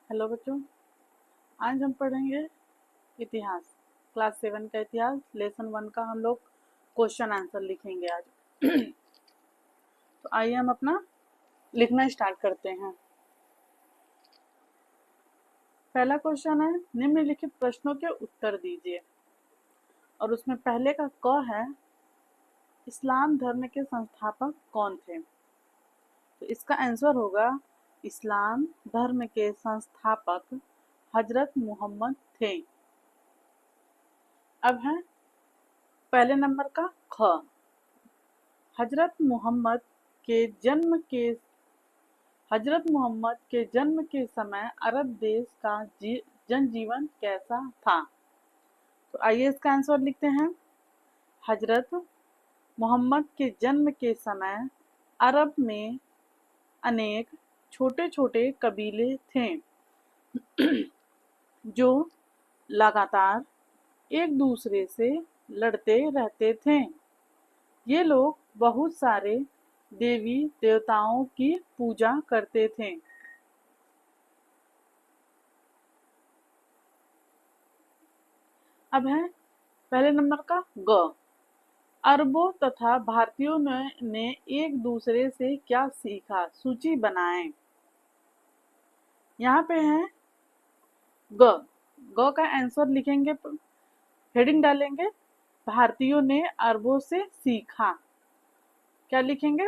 Hello बच्चों, आज हम पढ़ेंगे इतिहास। क्लास 7 का इतिहास, लेसन 1 का हम लोग क्वेश्चन आंसर लिखेंगे आज। तो आइए हम अपना लिखना स्टार्ट करते हैं। पहला क्वेश्चन है, निम्नलिखित प्रश्नों के उत्तर दीजिए। और उसमें पहले का क है, इस्लाम धर्म के संस्थापक कौन थे? तो इसका आंसर होगा, इस्लाम धर्म के संस्थापक हजरत मोहम्मद थे। अब है पहले नंबर का ख, हजरत मोहम्मद के जन्म के हजरत मोहम्मद के जन्म के समय अरब देश का जनजीवन कैसा था? तो आइए इसका आंसर लिखते हैं। हजरत मोहम्मद के जन्म के समय अरब में अनेक छोटे छोटे कबीले थे जो लगातार एक दूसरे से लड़ते रहते थे। ये लोग बहुत सारे देवी देवताओं की पूजा करते थे। अब है पहले नंबर का ग, अरबों तथा भारतीयों ने एक दूसरे से क्या सीखा? सूची बनाएं। यहाँ पे है ग, ग का आंसर लिखेंगे, हेडिंग डालेंगे, भारतीयों ने अरबों से सीखा। क्या लिखेंगे?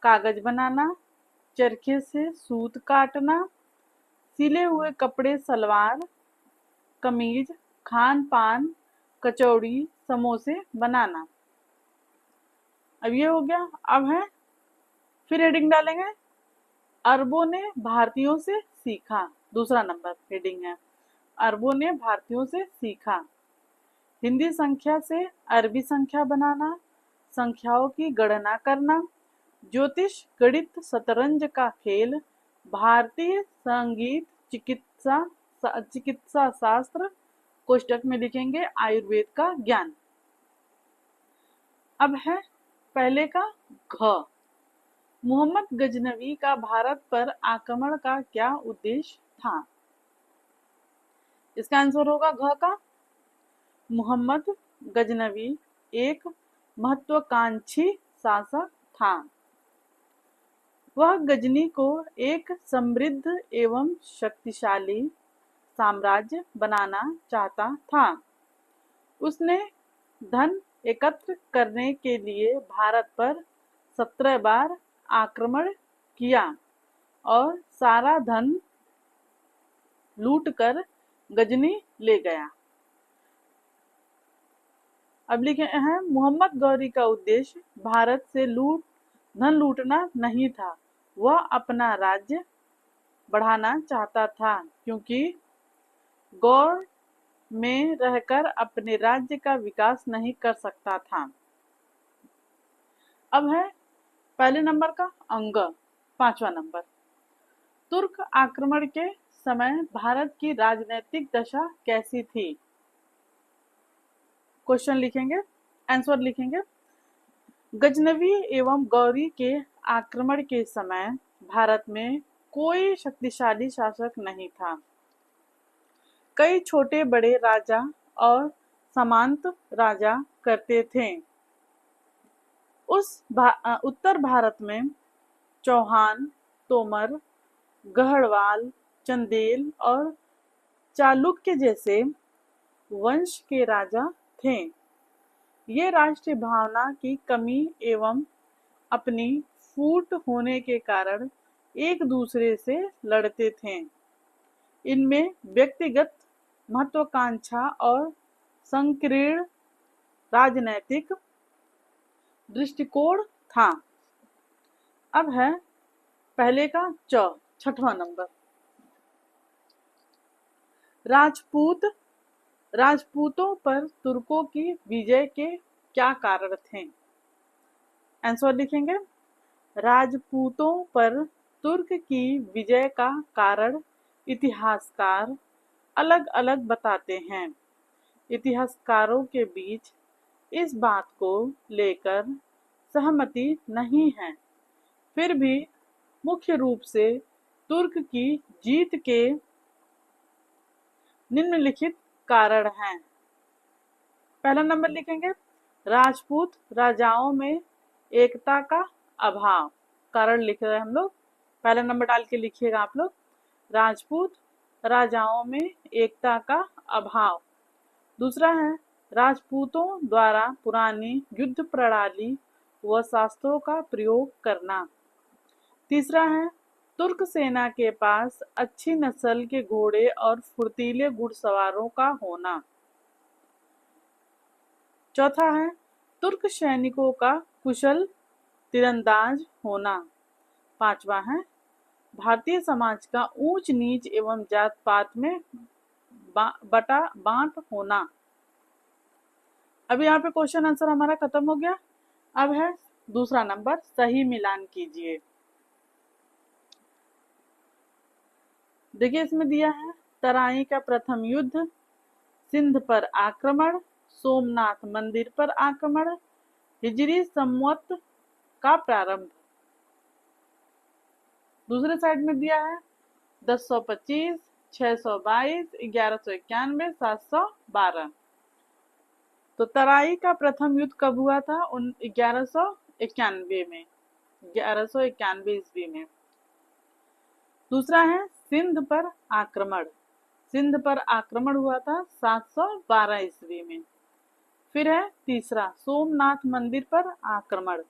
कागज बनाना, चरखे से सूत काटना, सिले हुए कपड़े, सलवार कमीज, खान पान, कचौड़ी, समोसे बनाना। अब ये हो गया। अब है फिर हेडिंग डालेंगे, अरबों ने भारतीयों से सीखा। दूसरा नंबर हेडिंग है, अरबों ने भारतीयों से सीखा। हिंदी संख्या से अरबी संख्या बनाना, संख्याओं की गणना करना, ज्योतिष, गणित, शतरंज का खेल, भारतीय संगीत, चिकित्सा शास्त्र, कोष्टक में लिखेंगे आयुर्वेद का ज्ञान। अब है पहले का घ, मोहम्मद गजनवी का भारत पर आक्रमण का क्या उद्देश्य था? इसका आंसर होगा घ का, मोहम्मद गजनवी एक महत्वाकांक्षी शासक था। वह गजनी को एक समृद्ध एवं शक्तिशाली साम्राज्य बनाना चाहता था। उसने धन एकत्र करने के लिए भारत पर 17 बार आक्रमण किया और सारा धन लूटकर गजनी ले गया। अब लिखे हैं, मोहम्मद गौरी का उद्देश्य भारत से धन लूटना नहीं था, वह अपना राज्य बढ़ाना चाहता था, क्योंकि गौर में रहकर अपने राज्य का विकास नहीं कर सकता था। अब है पहले नंबर का अंग, पांचवा नंबर, तुर्क आक्रमण के समय भारत की राजनीतिक दशा कैसी थी? क्वेश्चन लिखेंगे, आंसर लिखेंगे, गजनवी एवं गौरी के आक्रमण के समय भारत में कोई शक्तिशाली शासक नहीं था। कई छोटे बड़े राजा और सामंत राजा करते थे। उत्तर भारत में चौहान, तोमर, गढ़वाल, चंदेल और चालुक्य जैसे वंश के राजा थे। ये राष्ट्रीय भावना की कमी एवं अपनी फूट होने के कारण एक दूसरे से लड़ते थे। इनमें व्यक्तिगत महत्वाकांक्षा और संकीर्ण राजनैतिक दृष्टिकोण था। अब है पहले का छठवां नंबर, राजपूतों पर तुर्कों की विजय के क्या कारण थे? आंसर लिखेंगे, राजपूतों पर तुर्क की विजय का कारण इतिहासकार अलग अलग बताते हैं। इतिहासकारों के बीच इस बात को लेकर सहमति नहीं है। फिर भी मुख्य रूप से तुर्क की जीत के निम्नलिखित कारण हैं। पहला नंबर लिखेंगे राजपूत राजाओं में एकता का अभाव। कारण लिख रहे हैं हम लोग, पहला नंबर डाल के लिखिएगा आप लोग, राजपूत राजाओं में एकता का अभाव। दूसरा है राजपूतों द्वारा पुरानी युद्ध प्रणाली व शास्त्रों का प्रयोग करना। तीसरा है तुर्क सेना के पास अच्छी नस्ल के घोड़े और फुर्तीले घुड़सवारों का होना। चौथा है तुर्क सैनिकों का कुशल तीरंदाज होना। पांचवा है भारतीय समाज का ऊंच नीच एवं जात पात में बांट होना। अभी यहाँ पे क्वेश्चन आंसर हमारा खत्म हो गया। अब है दूसरा नंबर, सही मिलान कीजिए। देखिए इसमें दिया है तराई का प्रथम युद्ध, सिंध पर आक्रमण, सोमनाथ मंदिर पर आक्रमण, हिजरी संवत का प्रारंभ। दूसरे साइड में दिया है 1025, 622, 1191, 712। तो तराई का प्रथम युद्ध कब हुआ था? 1191 में, 1191 ईस्वी में। दूसरा है सिंध पर आक्रमण, सिंध पर आक्रमण हुआ था 712 ईस्वी में। फिर है तीसरा सोमनाथ मंदिर पर आक्रमण,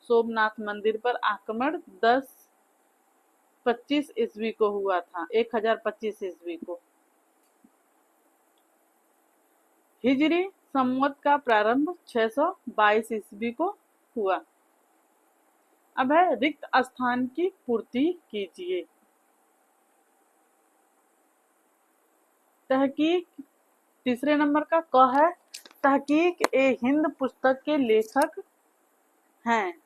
सोमनाथ मंदिर पर आक्रमण 1025 ईस्वी को हुआ था, 1025 ईस्वी को। हिजरी संवत का प्रारंभ 622 ईस्वी को हुआ। अब है रिक्त स्थान की पूर्ति कीजिए। तहकीक तीसरे नंबर का क है, तहकीक ए हिंद पुस्तक के लेखक हैं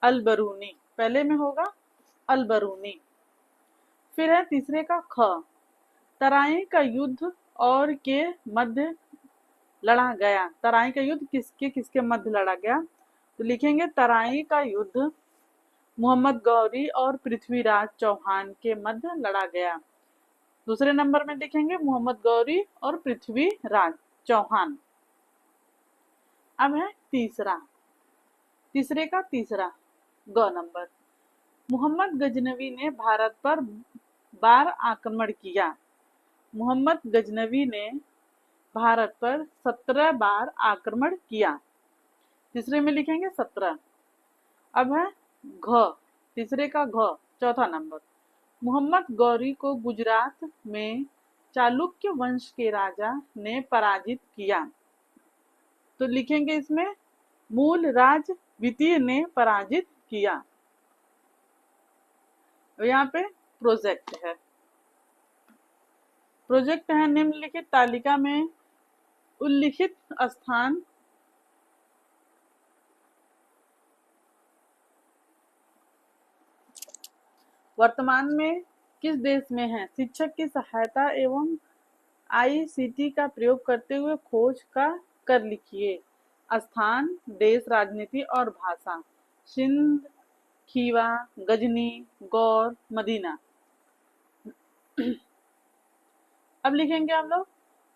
अल-बरूनी, पहले में होगा अल-बरूनी। फिर है तीसरे का ख, तराई का युद्ध और के मध्य लड़ा गया। तराई का युद्ध किसके किसके मध्य लड़ा गया? तो लिखेंगे तराई का युद्ध मोहम्मद गौरी और पृथ्वीराज चौहान के मध्य लड़ा गया। दूसरे नंबर में लिखेंगे मोहम्मद गौरी और पृथ्वीराज चौहान। अब है तीसरा, तीसरे का तीसरा ग नंबर, मोहम्मद गजनवी ने भारत पर बार आक्रमण किया। मोहम्मद गजनवी ने भारत पर 17 बार आक्रमण किया। तीसरे में लिखेंगे 17। अब है घ, तीसरे का घ चौथा नंबर, मोहम्मद गौरी को गुजरात में चालुक्य वंश के राजा ने पराजित किया। तो लिखेंगे इसमें मूल राज द्वितीय ने पराजित किया। यहाँ पे प्रोजेक्ट है, प्रोजेक्ट है निम्नलिखित तालिका में उल्लिखित स्थान वर्तमान में किस देश में है? शिक्षक की सहायता एवं आईसीटी का प्रयोग करते हुए खोज का कर लिखिए। स्थान, देश, राजनीति और भाषा। सिंध, खीवा, गजनी, गौर, मदीना। अब लिखेंगे हम लोग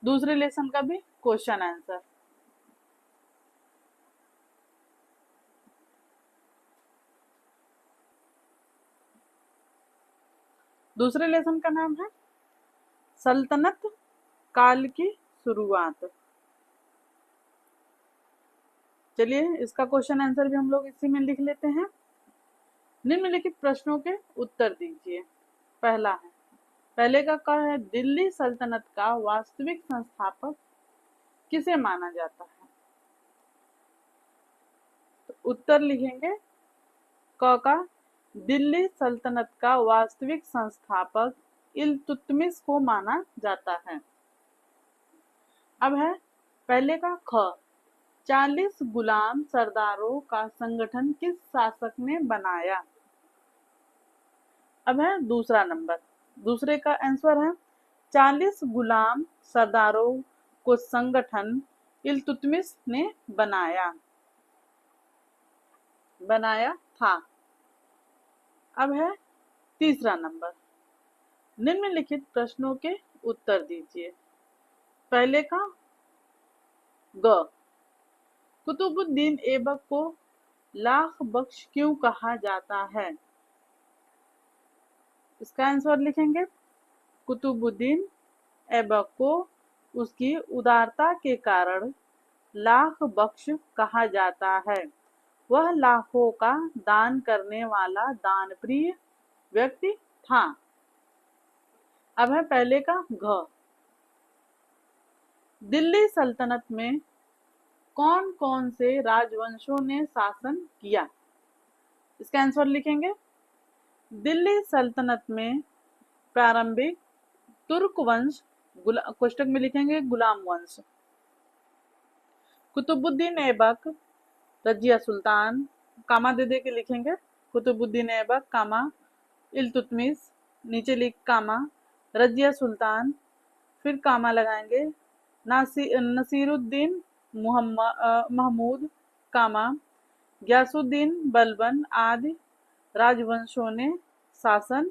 दूसरे लेसन का भी क्वेश्चन आंसर। दूसरे लेसन का नाम है सल्तनत काल की शुरुआत। चलिए इसका क्वेश्चन आंसर भी हम लोग इसी में लिख लेते हैं। निम्नलिखित प्रश्नों के उत्तर दीजिए। पहला है, पहले का है दिल्ली सल्तनत का वास्तविक संस्थापक किसे माना जाता है? तो उत्तर लिखेंगे क का दिल्ली सल्तनत का वास्तविक संस्थापक इल्तुतमिश को माना जाता है। अब है पहले का ख, 40 गुलाम सरदारों का संगठन किस शासक ने बनाया? अब है दूसरा नंबर, दूसरे का आंसर है 40 गुलाम सरदारों को संगठन इल्तुतमिश ने बनाया था। अब है तीसरा नंबर, निम्नलिखित प्रश्नों के उत्तर दीजिए। पहले का ग, कुतुबुद्दीन ऐबक को लाख बख्श क्यों कहा जाता है? इसका आंसर लिखेंगे, कुतुबुद्दीन ऐबक को उसकी उदारता के कारण लाख बख्श कहा जाता है। वह लाखों का दान करने वाला दानप्रिय व्यक्ति था। अब है पहले का घ, दिल्ली सल्तनत में कौन कौन से राजवंशों ने शासन किया? इसका आंसर लिखेंगे, दिल्ली सल्तनत में प्रारंभिक तुर्क वंश, कोष्टक में लिखेंगे गुलाम वंश, कुतुबुद्दीन ऐबक, रजिया सुल्तान, कामा दे दे के लिखेंगे, कुतुबुद्दीन ऐबक कामा इल्तुतमिश, नीचे लिख कामा, रजिया सुल्तान, फिर कामा लगाएंगे, नसीरुद्दीन महमूद कामा, गयासुद्दीन बलबन आदि राजवंशों ने शासन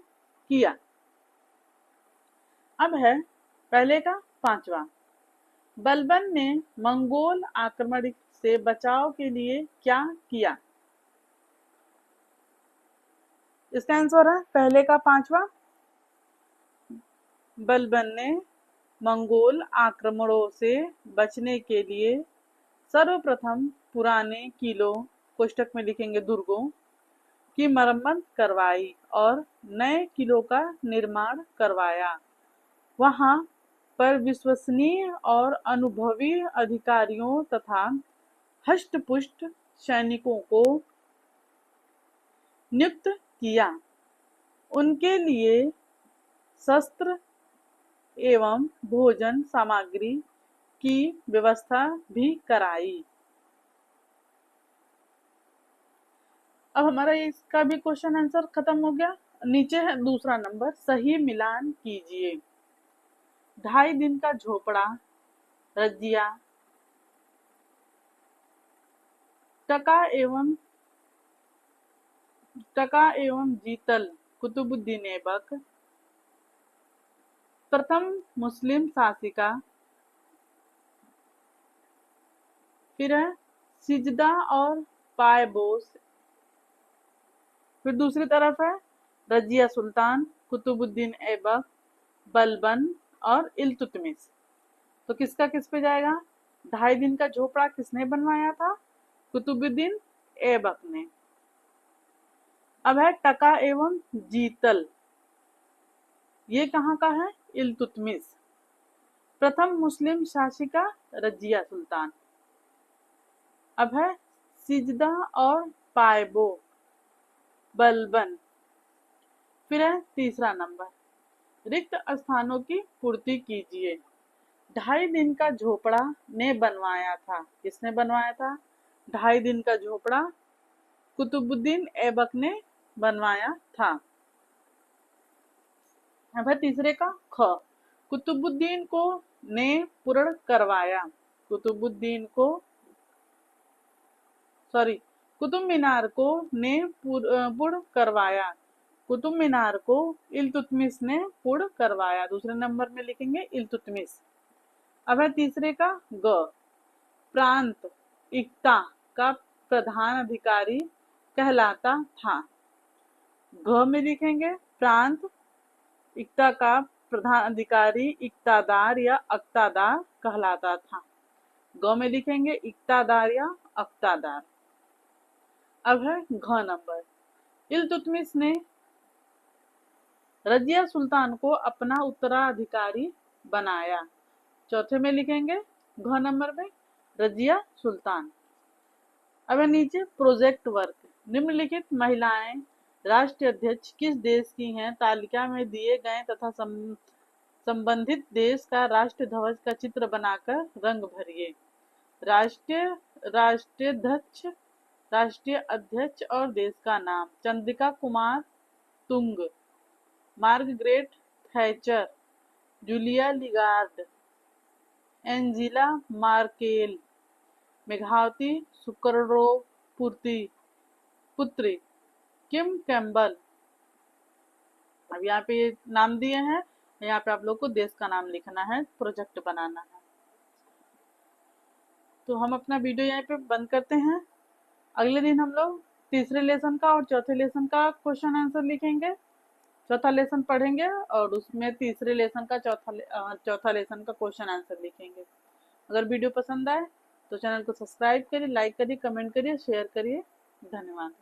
किया। अब है पहले का पांचवा, बलबन ने मंगोल आक्रमण से बचाव के लिए क्या किया? इसका आंसर है पहले का पांचवा, बलबन ने मंगोल आक्रमणों से बचने के लिए सर्वप्रथम पुराने किलों, कोष्टक में लिखेंगे दुर्गों, की मरम्मत करवाई और नए किलों का निर्माण करवाया। वहां पर विश्वसनीय और अनुभवी अधिकारियों तथा हष्टपुष्ट सैनिकों को नियुक्त किया। उनके लिए शस्त्र एवं भोजन सामग्री की व्यवस्था भी कराई। अब हमारा इसका भी क्वेश्चन आंसर खत्म हो गया। नीचे है दूसरा नंबर, सही मिलान कीजिए। 2.5 दिन का झोपड़ा, रजिया, टका एवं जीतल, कुतुबुद्दीन ऐबक, प्रथम मुस्लिम शासिका, फिर है सिजदा और पायबोस, फिर दूसरी तरफ है रजिया सुल्तान, कुतुबुद्दीन ऐबक, बलबन और इल्तुतमिश। तो किसका किस पे जाएगा? 2.5 दिन का झोपड़ा किसने बनवाया था? कुतुबुद्दीन ऐबक ने। अब है टका एवं जीतल, ये कहाँ का है? इल्तुतमिश। प्रथम मुस्लिम शासिका रजिया सुल्तान। अब है सिजदा और पायबो, बलबन। फिर है तीसरा नंबर, रिक्त स्थानों की पूर्ति कीजिए। 2.5 दिन का झोपड़ा ने बनवाया था, किसने बनवाया था? 2.5 दिन का झोपड़ा कुतुबुद्दीन ऐबक ने बनवाया था। अब है तीसरे का ख, कुतुबुद्दीन को ने पूर्ण करवाया। कुतुब मीनार को ने पूर्ण करवाया। कुतुब मीनार को इल्तुतमिश ने पूर्ण करवाया। दूसरे नंबर में लिखेंगे इल्तुतमिश। अब है तीसरे का ग, प्रांत इक्ता का प्रधान अधिकारी कहलाता था। घ में लिखेंगे प्रांत इक्ता का प्रधान अधिकारी इक्तादार या अक्तादार कहलाता था। ग में लिखेंगे इक्तादार या अक्तादार। अब है घ नंबर, इल्तुतमिश ने रजिया सुल्तान को अपना उत्तराधिकारी बनाया। चौथे में लिखेंगे घ नंबर में रजिया सुल्तान। अब नीचे प्रोजेक्ट वर्क, निम्नलिखित महिलाएं राष्ट्रीय अध्यक्ष किस देश की हैं? तालिका में दिए गए तथा संबंधित देश का राष्ट्र ध्वज का चित्र बनाकर रंग भरिए। राष्ट्रीय अध्यक्ष और देश का नाम, Chandrika Kumaratunga, Margaret Thatcher, Julia Gillard, Angela Merkel, Megawati पुत्री, किम कैम्बल। अब यहाँ पे नाम दिए हैं, यहाँ पे आप लोग को देश का नाम लिखना है, प्रोजेक्ट बनाना है। तो हम अपना वीडियो यहाँ पे बंद करते हैं। अगले दिन हम लोग तीसरे लेसन का और चौथे लेसन का क्वेश्चन आंसर लिखेंगे। चौथा लेसन पढ़ेंगे और उसमें तीसरे लेसन का चौथा लेसन का क्वेश्चन आंसर लिखेंगे। अगर वीडियो पसंद आए तो चैनल को सब्सक्राइब करिए, लाइक करिए, कमेंट करिए, शेयर करिए। धन्यवाद।